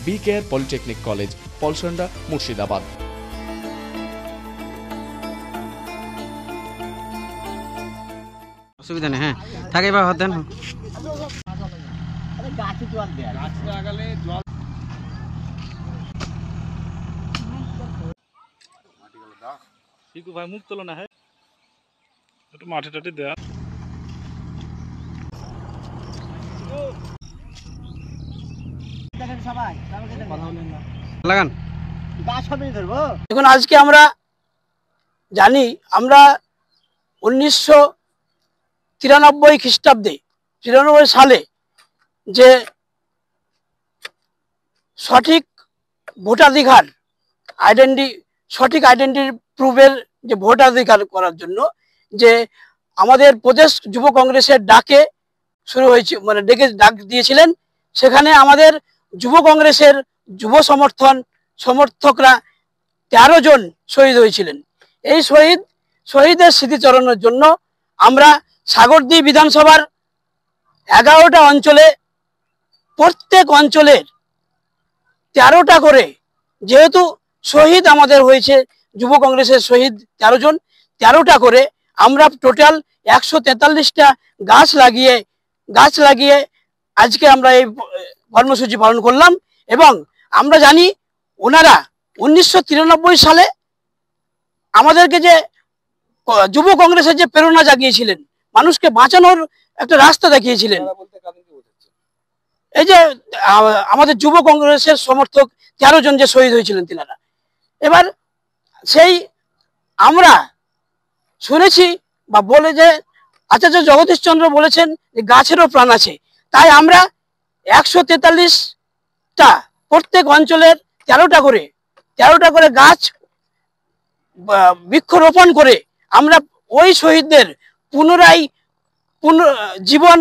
B care polytechnic college, Palsonda, Murshidabad. অসুবিধা নেই, হ্যাঁ থাকে বা হাত দেন। ভাই মুখ তোলো না, হ্যাঁ একটু মাঠে টাটে দেয়া। লাগান। এখন আজকে আমরা জানি, আমরা 1993 খ্রিস্টাব্দে 93 সালে যে সঠিক ভোটাধিকার সঠিক আইডেন্টি প্রুফের যে ভোটাধিকার করার জন্য যে আমাদের প্রদেশ যুব কংগ্রেসের ডাকে শুরু হয়েছে, মানে ডাক দিয়েছিলেন, সেখানে আমাদের যুব কংগ্রেসের যুব সমর্থকরা 13 জন শহীদ হয়েছিলেন। এই শহীদের স্মৃতিচারণের জন্য আমরা সাগরদী বিধানসভার 11টা অঞ্চলে, প্রত্যেক অঞ্চলের 13টা করে, যেহেতু শহীদ আমাদের হয়েছে যুব কংগ্রেসের শহীদ 13 জন, 13টা করে আমরা টোটাল 143টা গাছ লাগিয়ে আজকে আমরা এই কর্মসূচি পালন করলাম। এবং আমরা জানি ওনারা 1993 সালে আমাদেরকে যে যুব কংগ্রেসের যে প্রেরণা জাগিয়েছিলেন, মানুষকে বাঁচানোর একটা রাস্তা দেখিয়েছিলেন। এই যে আমাদের যুব কংগ্রেসের সমর্থক 13 জন যে শহীদ হয়েছিলেন তিনারা, এবার সেই আমরা শুনেছি বা বলে যে আচার্য জগদীশচন্দ্র বলেছেন যে গাছেরও প্রাণ আছে, তাই আমরা 143টা প্রত্যেক অঞ্চলের 13টা করে গাছ বৃক্ষরোপণ করে আমরা ওই শহীদদের জীবন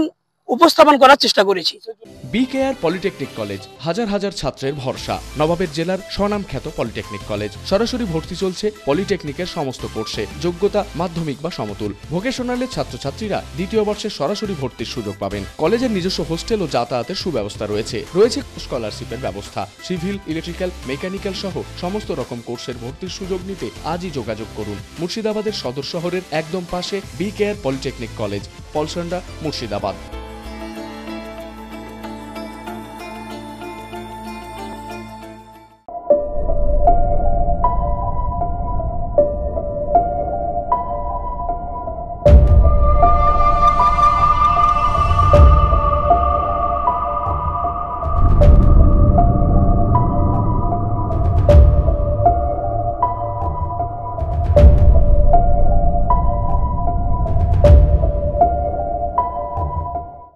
উপস্থাপন করার চেষ্টা করেছি। বি কেয়ার পলিটেকনিক কলেজ হাজার হাজার ছাত্রের ভরসা। নবাবের জেলার স্বনামখ্যাত পলিটেকনিক কলেজ। সরাসরি ভর্তি চলছে পলিটেকনিকের সমস্ত কোর্সে। যোগ্যতা মাধ্যমিক বা সমতুল। ভোকেশনালের ছাত্রছাত্রীরা দ্বিতীয় বর্ষে সরাসরি ভর্তির সুযোগ পাবেন। কলেজের নিজস্ব হোস্টেল ও যাতায়াতের সুব্যবস্থা রয়েছে। স্কলারশিপের ব্যবস্থা। সিভিল, ইলেকট্রিক্যাল, মেকানিক্যাল সহ সমস্ত রকম কোর্সের ভর্তির সুযোগ নিতে আজই যোগাযোগ করুন। মুর্শিদাবাদের সদর শহরের একদম পাশে B care polytechnic college, Palsonda, Murshidabad.